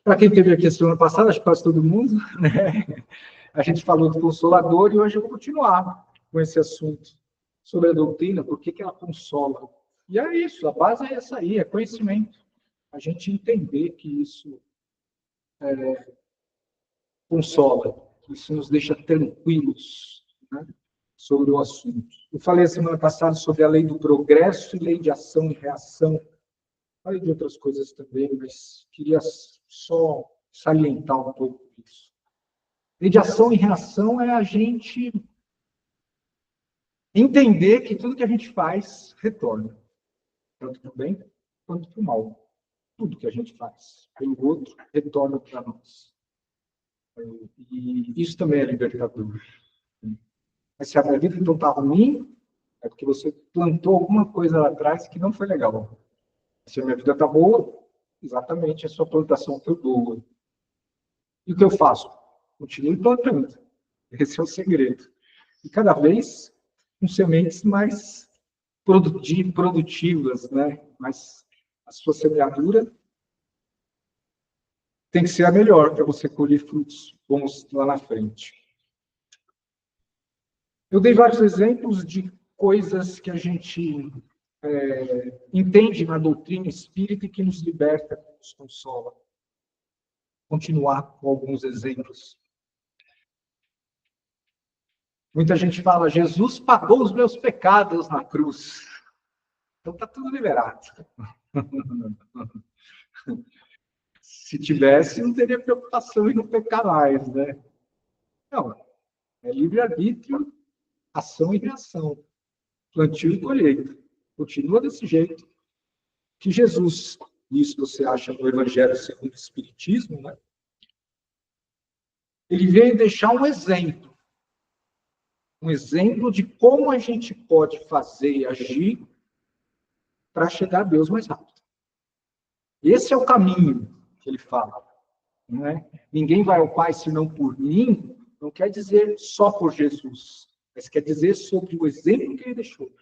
Para quem teve aqui a semana passada, acho que quase todo mundo, né? A gente falou do Consolador e hoje eu vou continuar com esse assunto sobre a doutrina, por que ela consola. E é isso, a base é essa aí, é conhecimento. A gente entender que isso consola, que isso nos deixa tranquilos, né, sobre o assunto. Eu falei a semana passada sobre a lei do progresso e lei de ação e reação. Falei de outras coisas também, mas queria só salientar um pouco isso. Lei de ação e reação é a gente entender que tudo que a gente faz retorna, tanto para o bem quanto para o mal. Tudo que a gente faz pelo outro retorna para nós. E isso também é libertador. Mas se a minha vida então está ruim, é porque você plantou alguma coisa lá atrás que não foi legal. Se a minha vida está boa, exatamente, a sua plantação foi boa. E o que eu faço? Continue plantando. Esse é o segredo. E cada vez com sementes mais produtivas, né? Mas a sua semeadura tem que ser a melhor para você colher frutos bons lá na frente. Eu dei vários exemplos de coisas que a gente entende na doutrina espírita e que nos liberta, nos consola. Continuar com alguns exemplos. Muita gente fala, Jesus pagou os meus pecados na cruz. Então está tudo liberado. Se tivesse, não teria preocupação em não pecar mais, né? Não, é livre-arbítrio, ação e reação. Plantio e colheita. Continua desse jeito. Que Jesus, isso você acha no Evangelho segundo o Espiritismo, né? Ele veio deixar um exemplo de como a gente pode fazer e agir para chegar a Deus mais rápido. Esse é o caminho que ele fala. Não é? Ninguém vai ao Pai senão por mim, não quer dizer só por Jesus, mas quer dizer sobre o exemplo que ele deixou.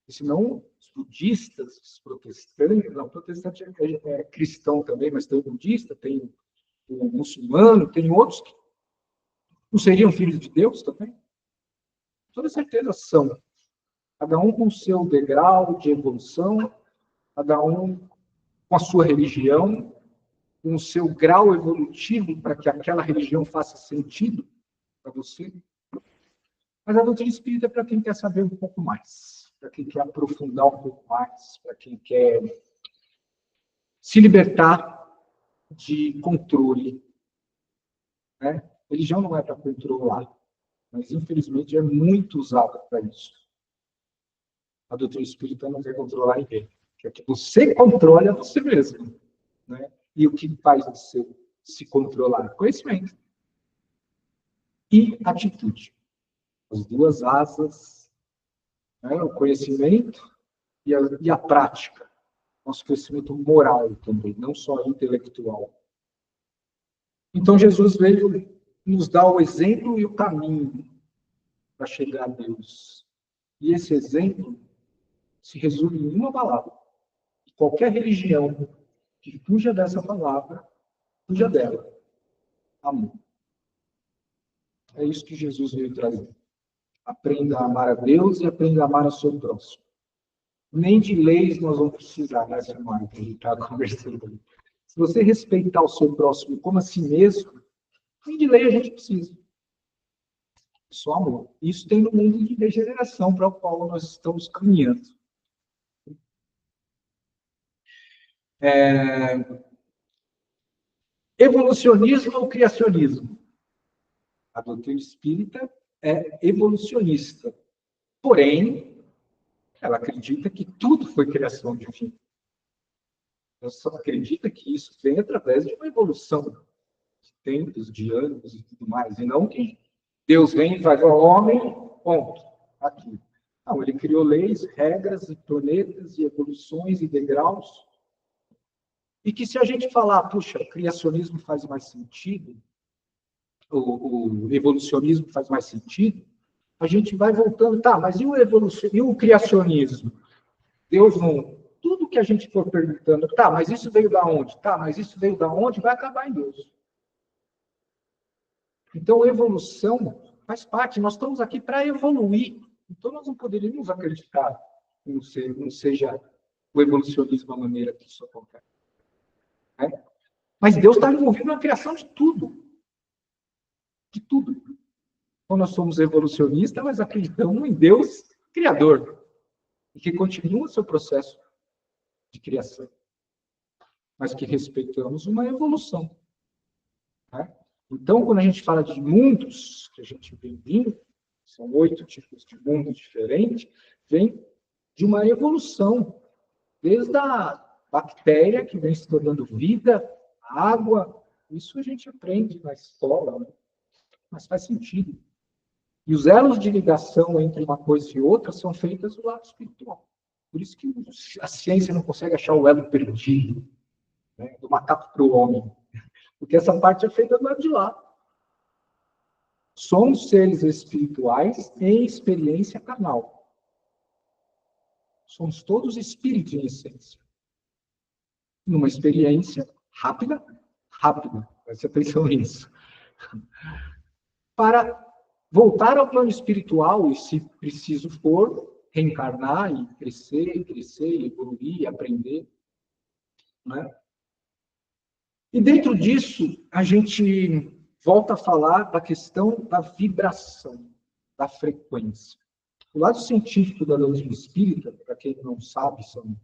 Senão, os budistas, os protestantes, não, protestante é cristão também, mas tem o budista, tem o muçulmano, tem outros que não seriam filhos de Deus também? Toda certeza são. Cada um com o seu degrau de evolução, cada um com a sua religião, com o seu grau evolutivo para que aquela religião faça sentido para você. Mas a doutrina espírita é para quem quer saber um pouco mais, para quem quer aprofundar um pouco mais, para quem quer se libertar de controle. Né? Religião não é para controlar, mas infelizmente é muito usada para isso. A doutrina espírita não quer controlar ninguém. Quer que você controle a você mesmo. Né? E o que faz você se controlar? Conhecimento. E atitude. As duas asas, né? O conhecimento e a prática. Nosso conhecimento moral também, não só intelectual. Então, Jesus veio nos dar o exemplo e o caminho para chegar a Deus. E esse exemplo se resume em uma palavra. Qualquer religião que fuja dessa palavra, fuja dela. Amor. É isso que Jesus veio trazer. Aprenda a amar a Deus e aprenda a amar o seu próximo. Nem de leis nós vamos precisar, né, semana que a gente está conversando. Se você respeitar o seu próximo como a si mesmo, nem de lei a gente precisa. Só amor. Isso tem no mundo de degeneração para o qual nós estamos caminhando. Evolucionismo ou criacionismo? A doutrina espírita é evolucionista. Porém, ela acredita que tudo foi criação divina. Ela só acredita que isso vem através de uma evolução de tempos, de anos e tudo mais. E não que Deus vem e faz o homem, ponto, aqui. Não, ele criou leis, regras, e planetas, e evoluções, e degraus. E que se a gente falar, puxa, o criacionismo faz mais sentido, o evolucionismo faz mais sentido, a gente vai voltando, tá, mas e o criacionismo? Deus não... tudo que a gente for perguntando, tá, mas isso veio da onde? Tá, mas isso veio da onde? Vai acabar em Deus. Então, evolução faz parte. Nós estamos aqui para evoluir. Então, nós não poderíamos acreditar que não seja o evolucionismo a maneira que isso acontece. Né? Mas Deus está envolvido na criação de tudo. De tudo. Então, nós somos evolucionistas, mas acreditamos em Deus criador. E que continua o seu processo de criação. Mas que respeitamos uma evolução. Né? Então, quando a gente fala de mundos, que a gente vem vindo, são 8 tipos de mundos diferentes, vem de uma evolução. Desde a bactéria, que vem se tornando vida, a água, isso a gente aprende na escola, né? Mas faz sentido. E os elos de ligação entre uma coisa e outra são feitas do lado espiritual. Por isso que a ciência não consegue achar o elo perdido, né? Do macaco para o homem. Porque essa parte é feita do lado de lá. Somos seres espirituais em experiência carnal. Somos todos espíritos em essência. Numa experiência rápida, preste atenção nisso. Para voltar ao plano espiritual, e se preciso for, reencarnar e crescer, evoluir, aprender. Né? E dentro disso, a gente volta a falar da questão da vibração, da frequência. O lado científico da doutrina espírita, para quem não sabe, são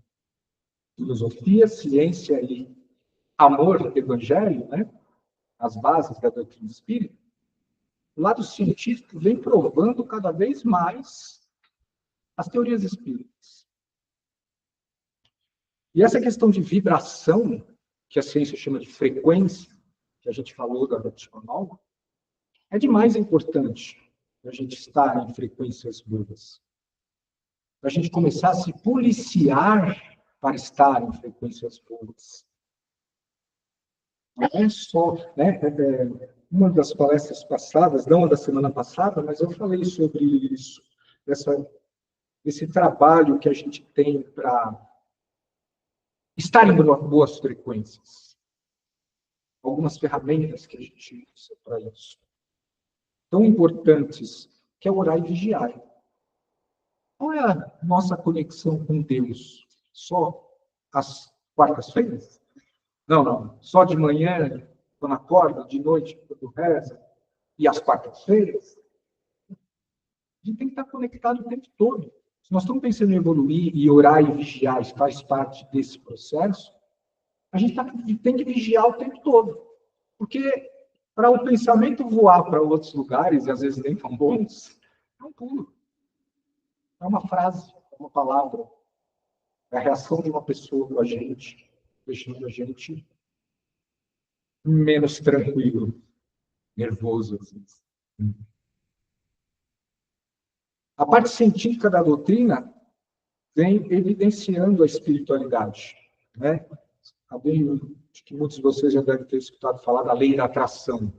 filosofia, ciência e amor, evangelho, né? As bases da doutrina espírita. O lado científico vem provando cada vez mais as teorias espíritas. E essa questão de vibração, que a ciência chama de frequência, que a gente falou da racional, é de mais importante a gente estar em frequências boas. Para a gente começar a se policiar para estar em frequências boas. Não é só, né? Uma das palestras passadas, não a da semana passada, mas eu falei sobre isso, esse trabalho que a gente tem para estar em boas frequências. Algumas ferramentas que a gente usa para isso. Tão importantes, que é orar e vigiar. Qual é a nossa conexão com Deus? Só às quartas-feiras? Não. Só de manhã, quando acorda, de noite, quando reza, e às quartas-feiras? A gente tem que estar conectado o tempo todo. Se nós estamos pensando em evoluir e orar e vigiar, isso faz parte desse processo, a gente tem que vigiar o tempo todo. Porque para o pensamento voar para outros lugares, e às vezes nem tão bons, é um pulo. É uma frase, é uma palavra. É a reação de uma pessoa com a gente, deixando a gente menos tranquilo, nervoso, às vezes. A parte científica da doutrina vem evidenciando a espiritualidade. Né? Acho que muitos de vocês já devem ter escutado falar da lei da atração.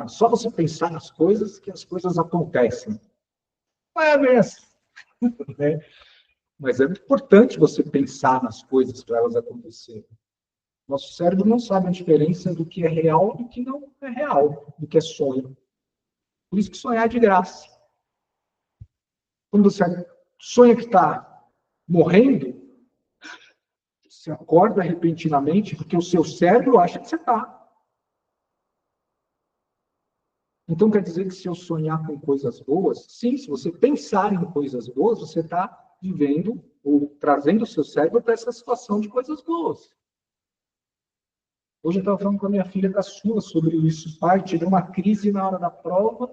Só você pensar nas coisas que as coisas acontecem. Não é mesmo? Né? Mas é importante você pensar nas coisas para elas acontecerem. Nosso cérebro não sabe a diferença do que é real e do que não é real, do que é sonho. Por isso que sonhar é de graça. Quando você sonha que está morrendo, você acorda repentinamente porque o seu cérebro acha que você está. Então, quer dizer que se eu sonhar com coisas boas, sim, se você pensar em coisas boas, você está vivendo ou trazendo o seu cérebro para essa situação de coisas boas. Hoje eu estava falando com a minha filha caçula sobre isso. Pai, tive uma crise na hora da prova,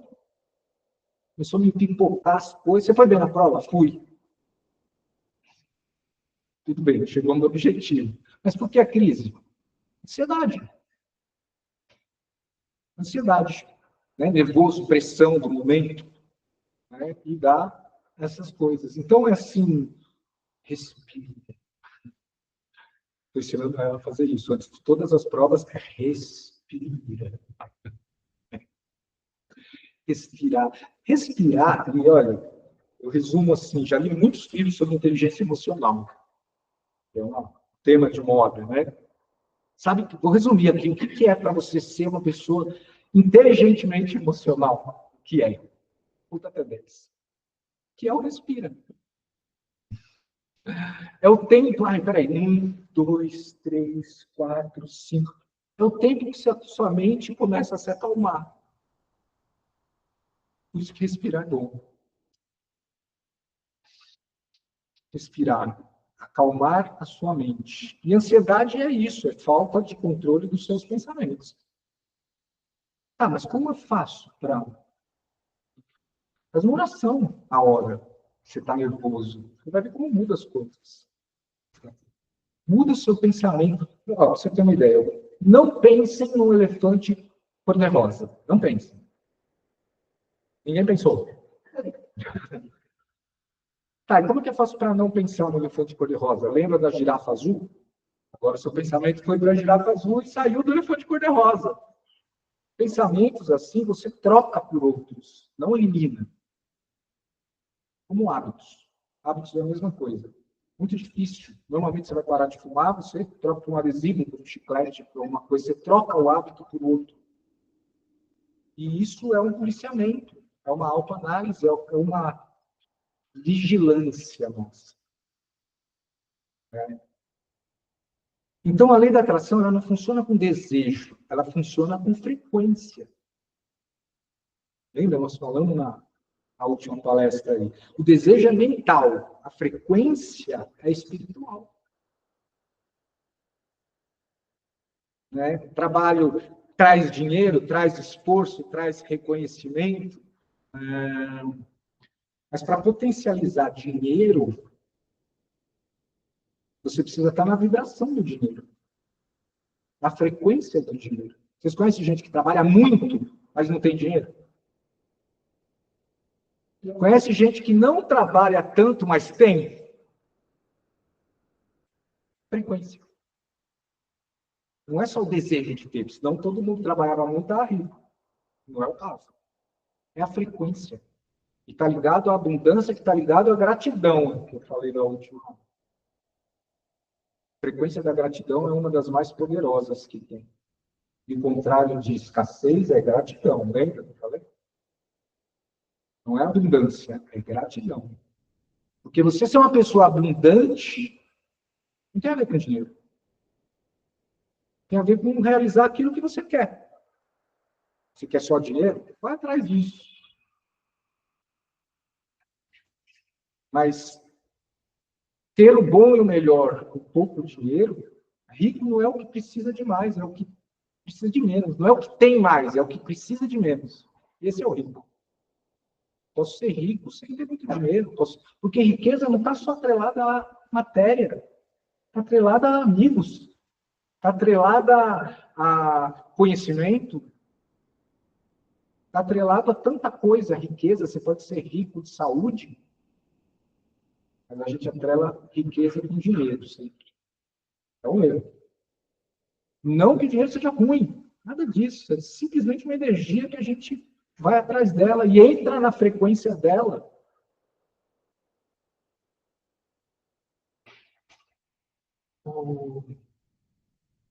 começou a me pipocar as coisas. Você foi bem na prova? Fui. Tudo bem, chegou no objetivo. Mas por que a crise? Ansiedade. Ansiedade. Né? Nervoso, pressão do momento. Né? E dá essas coisas. Então, é assim, respira. Estou ensinando ela a fazer isso. Antes de todas as provas, é respira. Respirar. Respirar, e olha, Eu resumo assim, já li muitos livros sobre inteligência emocional. É um tema de moda, né? Sabe, vou resumir aqui, o que é para você ser uma pessoa inteligentemente emocional? O que é? Puta tendência. Que é o respira. É o tempo, peraí, 1, 2, 3, 4, 5. É o tempo que sua mente começa a se acalmar. Por isso que respirar é bom. Respirar, acalmar a sua mente. E ansiedade é isso, é falta de controle dos seus pensamentos. Ah, mas como eu faço para... Faz uma oração a hora que você está nervoso. Você vai ver como muda as coisas. Muda o seu pensamento. Ó, pra você ter uma ideia, não pensem num elefante cor-de-rosa. Não pensem. Ninguém pensou. Tá, e como é que eu faço para não pensar no elefante cor-de-rosa? Lembra da girafa azul? Agora o seu pensamento foi para a girafa azul e saiu do elefante cor-de-rosa. Pensamentos assim você troca por outros, não elimina. Como hábitos. Hábitos é a mesma coisa. Muito difícil. Normalmente você vai parar de fumar, você troca por um adesivo, por um chiclete, por uma coisa, você troca o hábito por outro. E isso é um policiamento, é uma autoanálise, é uma vigilância nossa. Né? Então, a lei da atração ela não funciona com desejo, ela funciona com frequência. Lembra? Nós falamos na última palestra aí. O desejo é mental, a frequência é espiritual. Né? O trabalho traz dinheiro, traz esforço, traz reconhecimento. Mas para potencializar dinheiro, você precisa estar na vibração do dinheiro, na frequência do dinheiro. Vocês conhecem gente que trabalha muito, mas não tem dinheiro? Conhece gente que não trabalha tanto, mas tem? Frequência. Não é só o desejo de ter, senão todo mundo trabalhava muito e estava rico. Não é o caso. É a frequência. E está ligado à abundância, que está ligado à gratidão, que eu falei na última. A frequência da gratidão é uma das mais poderosas que tem. E o contrário de escassez é gratidão. Lembra que eu falei? Não é abundância, é gratidão. Porque você ser uma pessoa abundante não tem a ver com dinheiro. Tem a ver com realizar aquilo que você quer. Você quer só dinheiro? Vai atrás disso. Mas ter o bom e o melhor com pouco dinheiro, rico não é o que precisa de mais, é o que precisa de menos. Não é o que tem mais, é o que precisa de menos. Esse é o rico. Posso ser rico sem ter muito dinheiro. Porque riqueza não está só atrelada à matéria. Está atrelada a amigos. Está atrelada a conhecimento. Está atrelado a tanta coisa. Riqueza, você pode ser rico de saúde, mas a gente atrela riqueza com dinheiro sempre. É um erro. Não que o dinheiro seja ruim. Nada disso. É simplesmente uma energia que a gente vai atrás dela e entra na frequência dela.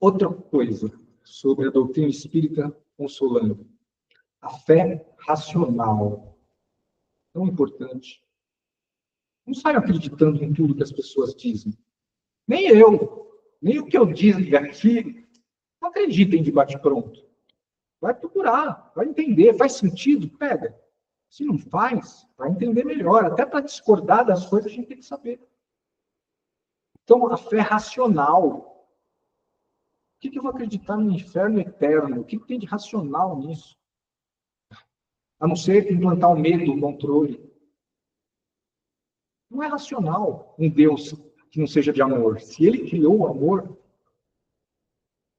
Outra coisa sobre a doutrina espírita consolando. A fé racional. Tão importante. Não saio acreditando em tudo que as pessoas dizem. Nem eu. Nem o que eu digo aqui. Não acreditem de bate-pronto. Vai procurar, vai entender. Faz sentido? Pega. Se não faz, vai entender melhor. Até para discordar das coisas, a gente tem que saber. Então, a fé racional. O que eu vou acreditar no inferno eterno? O que tem de racional nisso? A não ser implantar o medo, o controle. Não é racional um Deus que não seja de amor. Se ele criou o amor,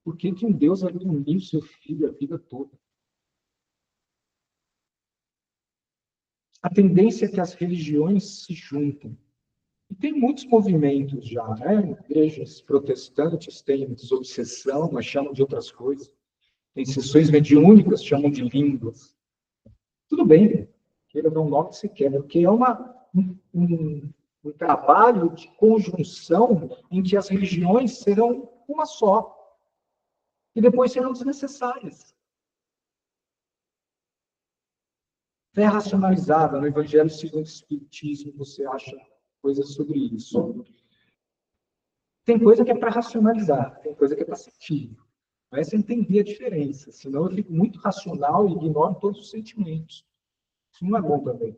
por que um Deus vai punir o seu filho a vida toda? A tendência é que as religiões se juntem. E tem muitos movimentos já, né? Igrejas protestantes têm desobsessão, mas chamam de outras coisas. Tem sessões mediúnicas, chamam de línguas. Tudo bem, queira dar um nome que você quer, porque é uma um trabalho de conjunção em que as religiões serão uma só, e depois serão desnecessárias. Fé racionalizada, no Evangelho segundo o Espiritismo, você acha coisas sobre isso. Tem coisa que é para racionalizar, tem coisa que é para sentir. Mas você entender a diferença, senão eu fico muito racional e ignoro todos os sentimentos. Isso não é bom também.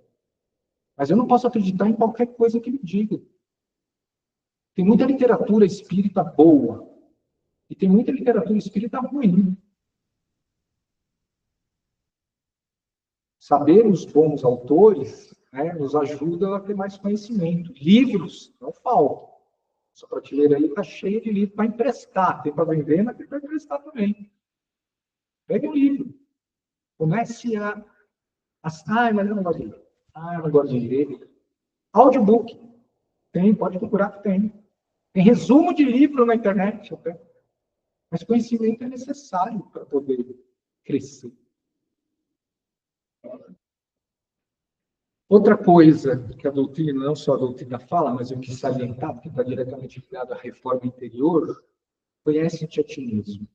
Mas eu não posso acreditar em qualquer coisa que me diga. Tem muita literatura espírita boa, e tem muita literatura espírita ruim. Saber os bons autores, né, nos ajuda a ter mais conhecimento. Livros, não faltam. Essa prateleira aí está cheia de livros para emprestar. Tem para vender, mas tem para emprestar também. Pegue um livro. Comece a... mas eu não gosto de ler. Eu não gosto de ler. Audiobook. Tem, pode procurar que tem. Tem resumo de livro na internet. Até. Mas conhecimento é necessário para poder crescer. Outra coisa que a doutrina, não só a doutrina fala, mas eu quis salientar, porque está diretamente ligado à reforma interior, conhece-te a ti mesmo.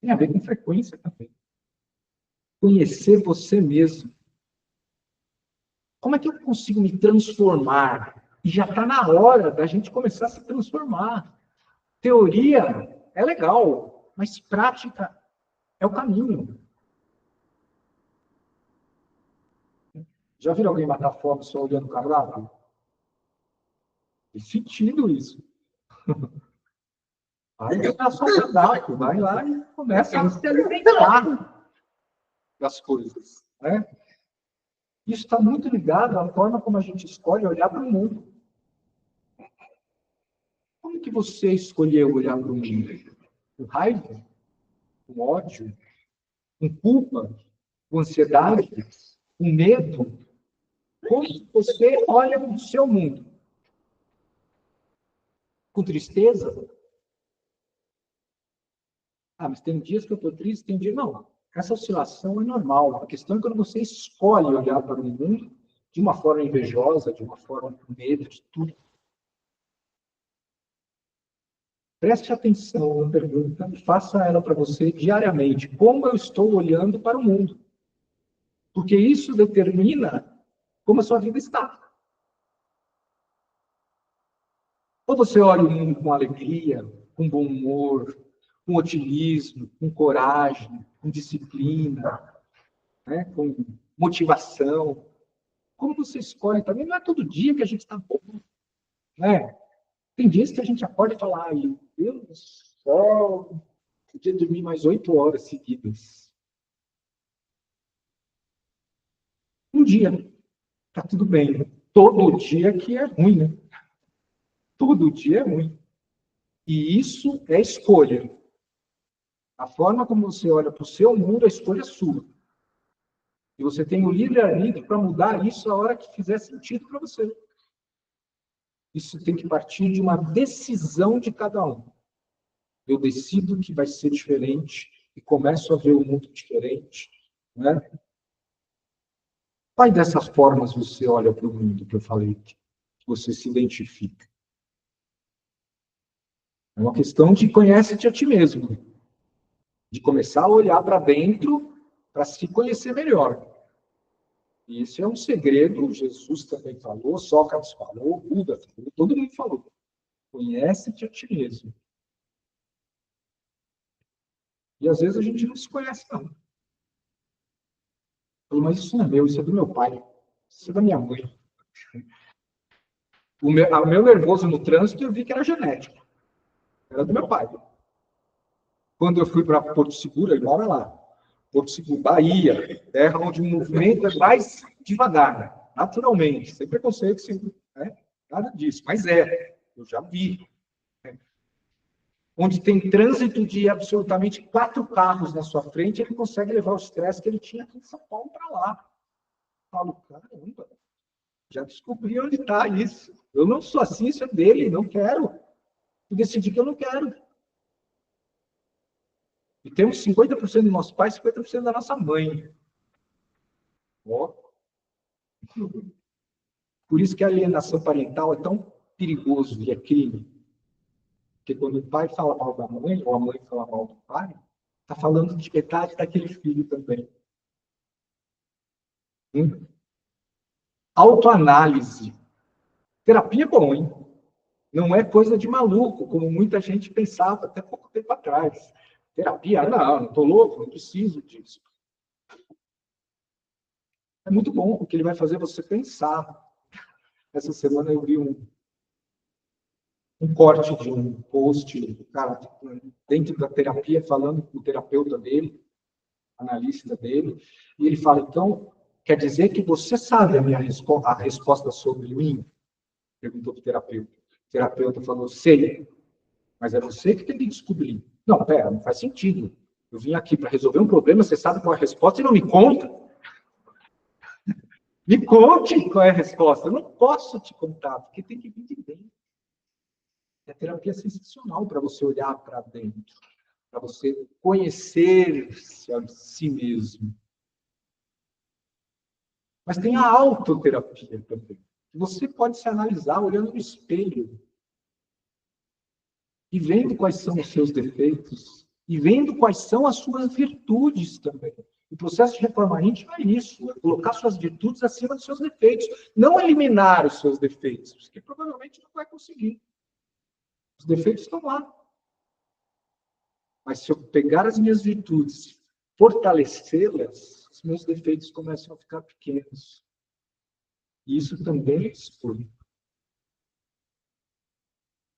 Tem a ver com frequência também. Conhecer você mesmo. Como é que eu consigo me transformar? E já está na hora da gente começar a se transformar. Teoria é legal, mas prática é o caminho. Já viram alguém matar fome só olhando o cardápio? Tem sentido isso. Vai pegar só o cardápio, vai lá e começa a se alimentar das coisas. Né? Isso está muito ligado à forma como a gente escolhe olhar para o mundo. Como que você escolheu olhar para o mundo? Com raiva? Com ódio? Com culpa? Com ansiedade? Com medo? Como você olha para o seu mundo? Com tristeza? Mas tem dias que eu estou triste, tem dias... Não, essa oscilação é normal. A questão é quando você escolhe olhar para o mundo de uma forma invejosa, de uma forma com medo, de tudo. Preste atenção na pergunta e faça ela para você diariamente. Como eu estou olhando para o mundo? Porque isso determina como a sua vida está. Ou você olha o mundo com alegria, com bom humor, com otimismo, com coragem, com disciplina, né? Com motivação. Como você escolhe também, não é todo dia que a gente está bom. Né? Tem dias que a gente acorda e fala, meu Deus do céu, podia dormir mais 8 horas seguidas. Um dia, tá tudo bem. Todo dia que é ruim, né? Todo dia é ruim. E isso é escolha. A forma como você olha para o seu mundo, a escolha é sua. E você tem o livre-arbítrio para mudar isso a hora que fizer sentido para você. Isso tem que partir de uma decisão de cada um. Eu decido que vai ser diferente e começo a ver o mundo diferente. Né? Quais dessas formas você olha para o mundo que eu falei, que você se identifica? É uma questão de conhece-te a ti mesmo. De começar a olhar para dentro para se conhecer melhor. E isso é um segredo, Jesus também falou, Sócrates falou, Buda falou, todo mundo falou. Conhece-te a ti mesmo. E às vezes a gente não se conhece, não. Mas isso não é meu, isso é do meu pai, isso é da minha mãe. O meu nervoso no trânsito eu vi que era genético. Era do meu pai. Quando eu fui para Porto Seguro, ele mora lá. Porto Seguro, Bahia, terra onde o movimento é mais devagar, né? Naturalmente, sem preconceito, sem, né? Nada disso, mas eu já vi. Né? Onde tem trânsito de absolutamente 4 carros na sua frente, ele consegue levar o estresse que ele tinha aqui em São Paulo para lá. Eu falo, caramba, já descobri onde está isso. Eu não sou assim, isso é dele, não quero. Eu decidi que eu não quero. E temos 50% do nosso pai e 50% da nossa mãe. Ó. Por isso que a alienação parental é tão perigoso e é crime. Porque quando o pai fala mal da mãe, ou a mãe fala mal do pai, está falando de metade daquele filho também. Autoanálise. Terapia é bom, hein? Não é coisa de maluco, como muita gente pensava até pouco tempo atrás. Terapia, não estou louco, não preciso disso. É muito bom, porque ele vai fazer você pensar. Essa semana eu vi um corte de um post do cara dentro da terapia, falando com o terapeuta dele, analista dele, e ele fala, então, quer dizer que você sabe a resposta sobre mim? Perguntou para o terapeuta. O terapeuta falou, sei, mas é você que tem que descobrir. Não, pera, não faz sentido. Eu vim aqui para resolver um problema, você sabe qual é a resposta e não me conta. Me conte qual é a resposta. Eu não posso te contar, porque tem que vir de dentro. A terapia é sensacional para você olhar para dentro, para você conhecer-se a si mesmo. Mas tem a autoterapia também. Você pode se analisar olhando no espelho e vendo quais são os seus defeitos e vendo quais são as suas virtudes também. O processo de reforma íntima é isso, é colocar suas virtudes acima dos seus defeitos, não eliminar os seus defeitos, porque provavelmente não vai conseguir. Os defeitos estão lá. Mas se eu pegar as minhas virtudes, fortalecê-las, os meus defeitos começam a ficar pequenos. E isso também é escolha.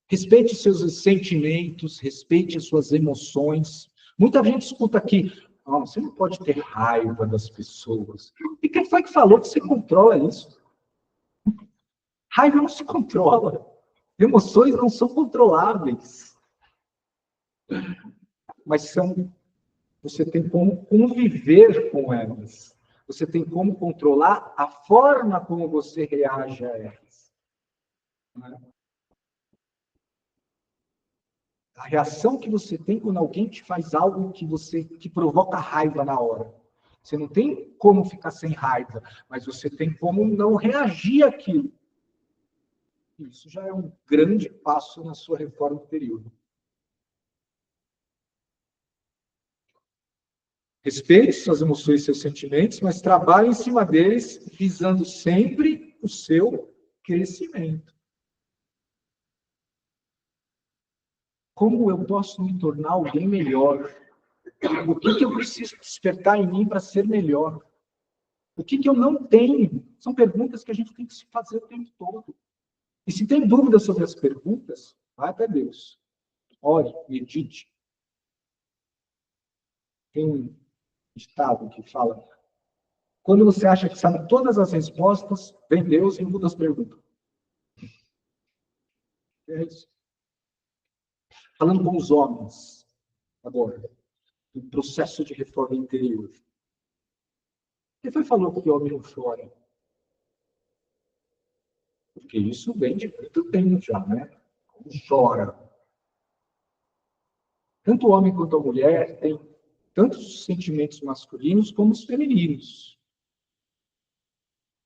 Respeite seus sentimentos, respeite as suas emoções. Muita gente escuta aqui, você não pode ter raiva das pessoas. E quem foi que falou que você controla isso? Raiva não se controla. Emoções não são controláveis. Mas você tem como conviver com elas. Você tem como controlar a forma como você reage a elas. A reação que você tem quando alguém te faz algo que provoca raiva na hora. Você não tem como ficar sem raiva, mas você tem como não reagir àquilo. Isso já é um grande passo na sua reforma interior. Respeite suas emoções e seus sentimentos, mas trabalhe em cima deles, visando sempre o seu crescimento. Como eu posso me tornar alguém melhor? O que eu preciso despertar em mim para ser melhor? O que eu não tenho? São perguntas que a gente tem que se fazer o tempo todo. E se tem dúvidas sobre as perguntas, vai até Deus. Ore, medite. Tem um ditado que fala: quando você acha que sabe todas as respostas, vem Deus e muda as perguntas. É isso. Falando com os homens, agora, do processo de reforma interior. Quem foi que falou que o homem não chora? Porque isso vem de muito tempo já, né? Não chora. Tanto o homem quanto a mulher têm tantos sentimentos masculinos como os femininos.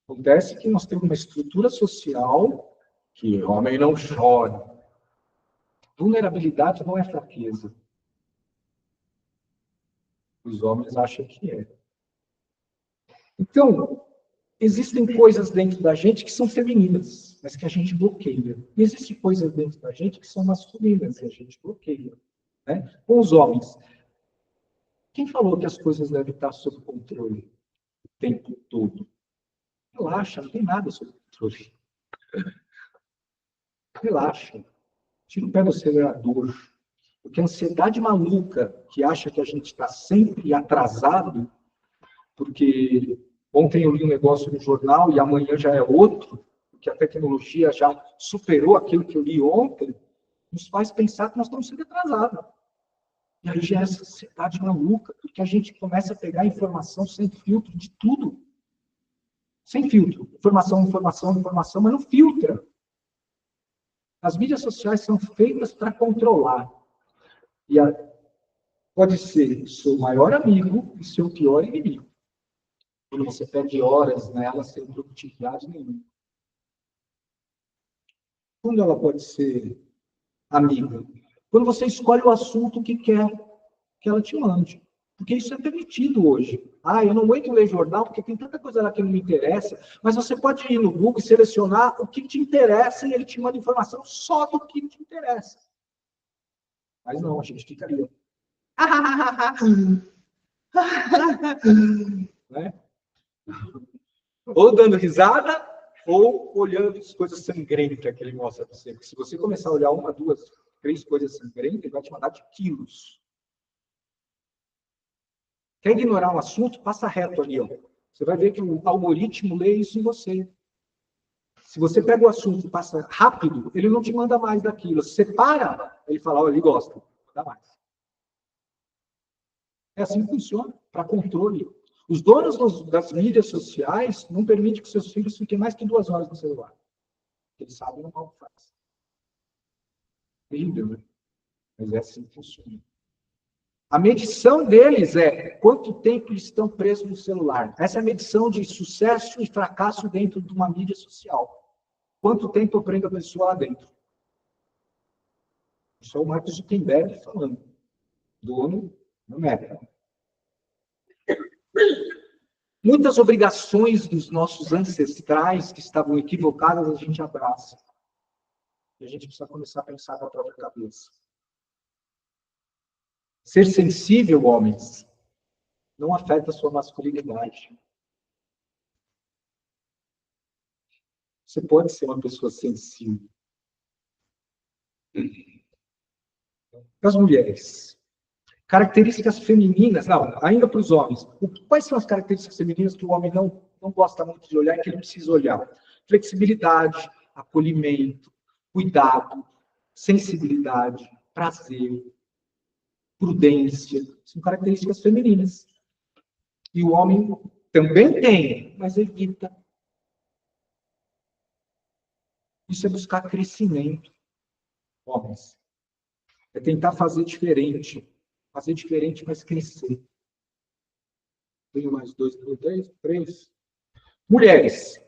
Acontece que nós temos uma estrutura social que o homem não chora. Vulnerabilidade não é fraqueza. Os homens acham que é. Então, existem coisas dentro da gente que são femininas, mas que a gente bloqueia. E existem coisas dentro da gente que são masculinas e a gente bloqueia. Né? Com os homens, quem falou que as coisas devem estar sob controle o tempo todo? Relaxa, não tem nada sob controle. Relaxa. Tira o pé do acelerador. Porque a ansiedade maluca que acha que a gente está sempre atrasado, porque ontem eu li um negócio no jornal e amanhã já é outro, porque a tecnologia já superou aquilo que eu li ontem, nos faz pensar que nós estamos sempre atrasados. E aí já é essa ansiedade maluca, porque a gente começa a pegar informação sem filtro de tudo. Sem filtro. Informação, informação, informação, mas não filtra. As mídias sociais são feitas para controlar. E pode ser seu maior amigo e seu pior inimigo. Quando você perde horas nela sem produtividade nenhuma. Quando ela pode ser amiga? Quando você escolhe o assunto que quer que ela te mande. Porque isso é permitido hoje. Ah, eu não aguento ler jornal porque tem tanta coisa lá que não me interessa, mas você pode ir no Google e selecionar o que te interessa e ele te manda informação só do que te interessa. Mas não, a gente fica ali. Né? Ou dando risada, ou olhando as coisas sangrentas que ele mostra para você. Porque se você começar a olhar uma, duas, três coisas sangrentas, ele vai te mandar de quilos. Quer ignorar um assunto? Passa reto ali. Ó. Você vai ver que o algoritmo lê isso em você. Se você pega o assunto e passa rápido, ele não te manda mais daquilo. Se você para, ele fala, olha, ele gosta, dá mais. É assim que funciona, para controle. Os donos das mídias sociais não permitem que seus filhos fiquem mais que 2 horas no celular. Eles sabem o mal que faz. Terrível, né? Mas é assim que funciona. A medição deles é quanto tempo eles estão presos no celular. Essa é a medição de sucesso e fracasso dentro de uma mídia social. Quanto tempo prende a pessoa lá dentro. Isso é o Mark Zuckerberg falando. Dono do Meta. Muitas obrigações dos nossos ancestrais que estavam equivocadas, a gente abraça. E a gente precisa começar a pensar com a própria cabeça. Ser sensível, homens, não afeta a sua masculinidade. Você pode ser uma pessoa sensível. Para as mulheres. Características femininas, não, ainda para os homens. Quais são as características femininas que o homem não gosta muito de olhar e que ele precisa olhar? Flexibilidade, acolhimento, cuidado, sensibilidade, prazer, prudência. São características femininas. E o homem também tem, mas evita. Isso é buscar crescimento, homens. É tentar fazer diferente. Fazer diferente, mas crescer. Tenho mais 2, 3. Mulheres.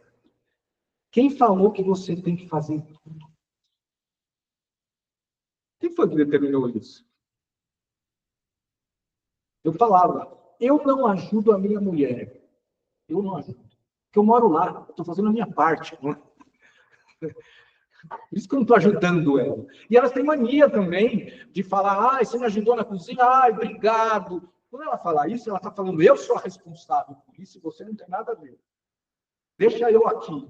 Quem falou que você tem que fazer tudo? Quem foi que determinou isso? Eu falava, eu não ajudo a minha mulher. Eu não ajudo. Porque eu moro lá, estou fazendo a minha parte. Não é? Por isso que eu não estou ajudando ela. E elas têm mania também de falar, você me ajudou na cozinha, obrigado. Quando ela fala isso, ela está falando, eu sou a responsável por isso e você não tem nada a ver. Deixa eu aqui.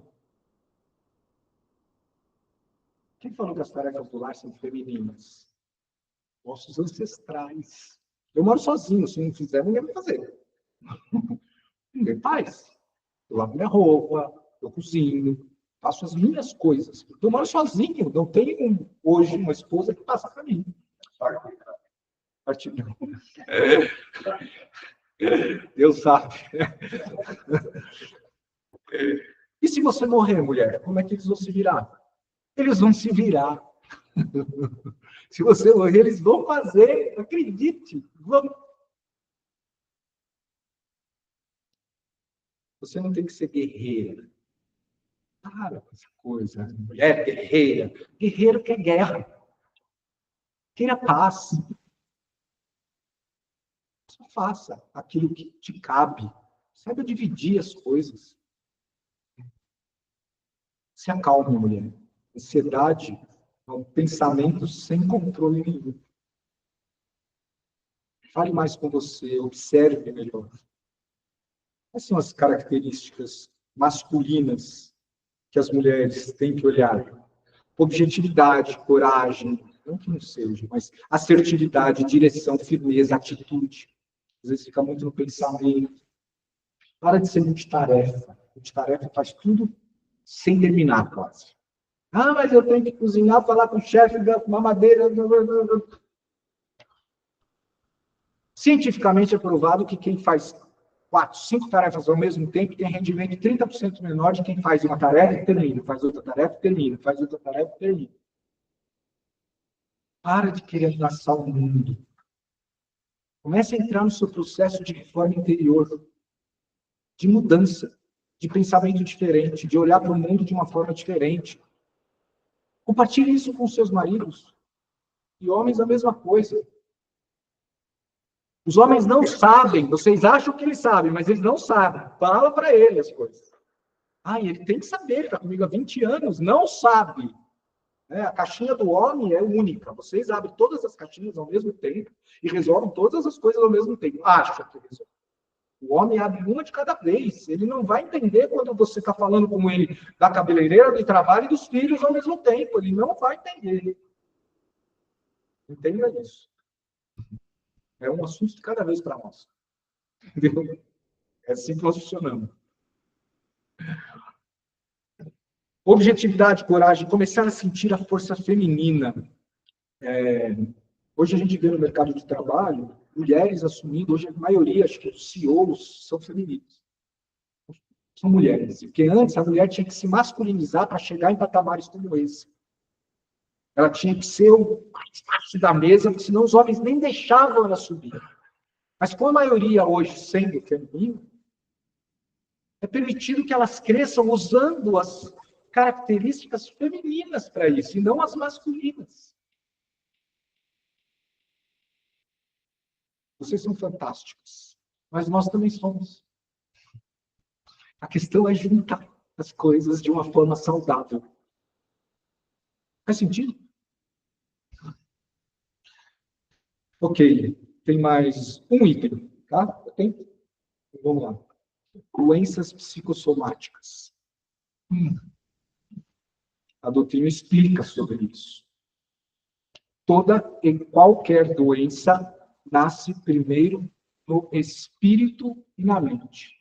Quem falou que as tarefas do lar são femininas? Nossos ancestrais. Eu moro sozinho, se não fizer, ninguém vai fazer. Ninguém faz. Eu lavo minha roupa, eu cozinho, faço as minhas coisas. Eu moro sozinho, não tenho hoje uma esposa que passa para mim. Partilhão. Deus sabe. E se você morrer, mulher, como é que eles vão se virar? Eles vão se virar. Se você morrer, eles vão fazer, acredite, vão. Você não tem que ser guerreira. Para com essa coisa. Mulher guerreira. Guerreiro quer guerra. Queira paz. Só faça aquilo que te cabe. Saiba dividir as coisas. Se acalme, mulher. Ansiedade é um pensamento sem controle nenhum. Fale mais com você, observe melhor. Quais são as características masculinas que as mulheres têm que olhar? Objetividade, coragem, não que não seja, mas assertividade, direção, firmeza, atitude. Às vezes fica muito no pensamento. Para de ser multitarefa. Multitarefa faz tudo sem terminar, quase. Mas eu tenho que cozinhar, falar com o chefe da mamadeira. Cientificamente é provado que quem faz 4, 5 tarefas ao mesmo tempo tem rendimento 30% menor de quem faz uma tarefa e termina, faz outra tarefa e termina, faz outra tarefa e termina. Para de querer abraçar o mundo. Comece a entrar no seu processo de reforma interior, de mudança, de pensamento diferente, de olhar para o mundo de uma forma diferente. Compartilhe isso com seus maridos. E homens a mesma coisa. Os homens não sabem, vocês acham que eles sabem, mas eles não sabem. Fala para ele as coisas. Ele tem que saber, está comigo há 20 anos, não sabe. A caixinha do homem é única. Vocês abrem todas as caixinhas ao mesmo tempo e resolvem todas as coisas ao mesmo tempo. Acha que resolve. O homem abre uma de cada vez. Ele não vai entender quando você está falando com ele da cabeleireira, do trabalho e dos filhos ao mesmo tempo. Ele não vai entender. Entenda isso. É um assunto de cada vez para nós. Entendeu? É assim que nós funcionamos. Objetividade, coragem, começar a sentir a força feminina. Hoje a gente vê no mercado de trabalho mulheres assumindo, hoje a maioria, acho que os CEOs são femininos. São mulheres. Porque antes a mulher tinha que se masculinizar para chegar em patamares como esse. Ela tinha que ser o mais baixo da mesa, porque senão os homens nem deixavam ela subir. Mas com a maioria hoje sendo feminina, é permitido que elas cresçam usando as características femininas para isso, e não as masculinas. Vocês são fantásticos, mas nós também somos. A questão é juntar as coisas de uma forma saudável. Faz sentido? Ok, tem mais um item, tá? Vamos lá. Doenças psicossomáticas. A doutrina explica sobre isso. Toda e qualquer doença nasce primeiro no espírito e na mente.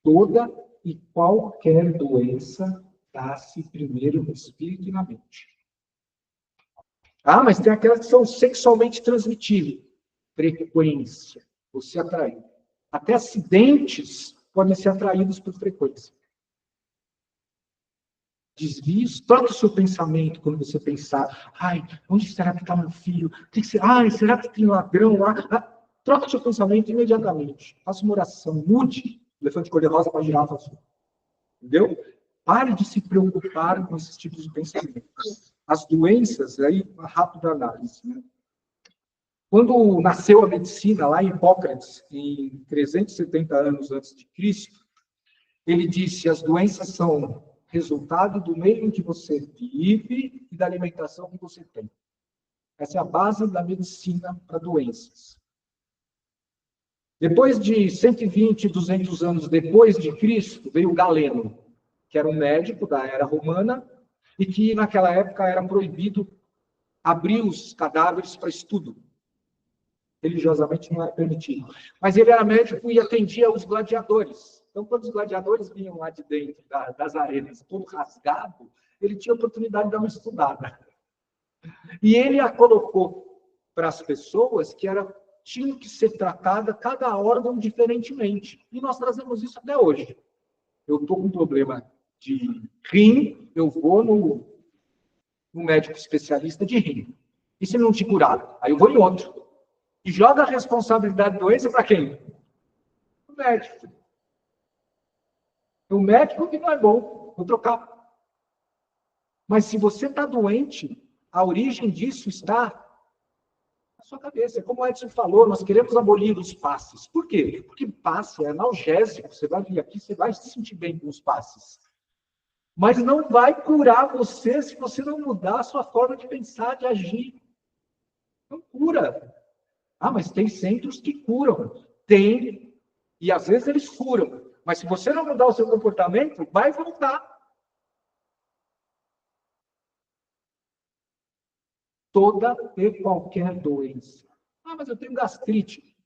Toda e qualquer doença nasce primeiro no espírito e na mente. Mas tem aquelas que são sexualmente transmitíveis. Frequência. Você atrai. Até acidentes podem ser atraídos por frequência. Desvios, troque o seu pensamento quando você pensar, onde será que está meu filho? Será que tem ladrão lá? Troque o seu pensamento imediatamente. Faça uma oração, mude elefante cor-de-rosa para girafa azul. Entendeu? Pare de se preocupar com esses tipos de pensamentos. As doenças, aí, uma rápida análise, né? Quando nasceu a medicina, lá em Hipócrates, em 370 anos antes de Cristo, ele disse: as doenças são resultado do meio em que você vive e da alimentação que você tem. Essa é a base da medicina para doenças. Depois de 120, 200 anos depois de Cristo, veio Galeno, que era um médico da era romana e que naquela época era proibido abrir os cadáveres para estudo. Religiosamente não era permitido. Mas ele era médico e atendia os gladiadores. Então, quando os gladiadores vinham lá de dentro das arenas, todo rasgado, ele tinha a oportunidade de dar uma estudada. E ele a colocou para as pessoas que tinham que ser tratada cada órgão diferentemente. E nós trazemos isso até hoje. Eu estou com um problema de rim, eu vou no médico especialista de rim. E se não te curar? Aí eu vou em outro. E joga a responsabilidade da doença para quem? O médico. O médico que não é bom, vou trocar. Mas se você está doente, a origem disso está na sua cabeça. Como o Edson falou, nós queremos abolir os passes. Por quê? Porque passe é analgésico. Você vai vir aqui, você vai se sentir bem com os passes. Mas não vai curar você se você não mudar a sua forma de pensar, de agir. Não cura. Mas tem centros que curam. Tem. E às vezes eles curam. Mas se você não mudar o seu comportamento, vai voltar. Toda e qualquer doença. Mas eu tenho gastrite.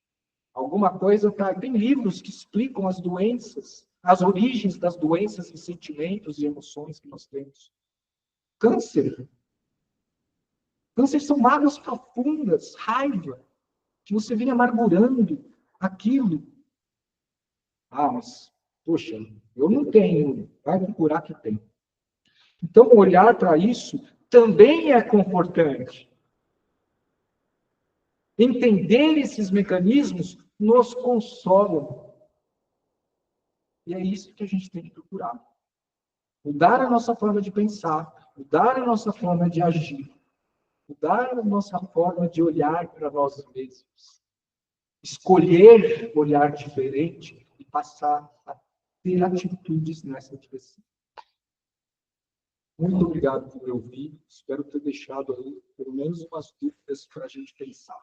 Alguma coisa tá. Tem livros que explicam as doenças, as origens das doenças e sentimentos e emoções que nós temos. Câncer. Câncer são mágoas profundas, raiva, que você vem amargurando aquilo. Mas, poxa, eu não tenho, vai procurar que tem. Então, olhar para isso também é confortante. Entender esses mecanismos nos consolam. E é isso que a gente tem que procurar. Mudar a nossa forma de pensar, mudar a nossa forma de agir, mudar a nossa forma de olhar para nós mesmos, escolher olhar diferente e passar a ter atitudes nessa direção. Muito obrigado por me ouvir. Espero ter deixado aí pelo menos umas dúvidas para a gente pensar.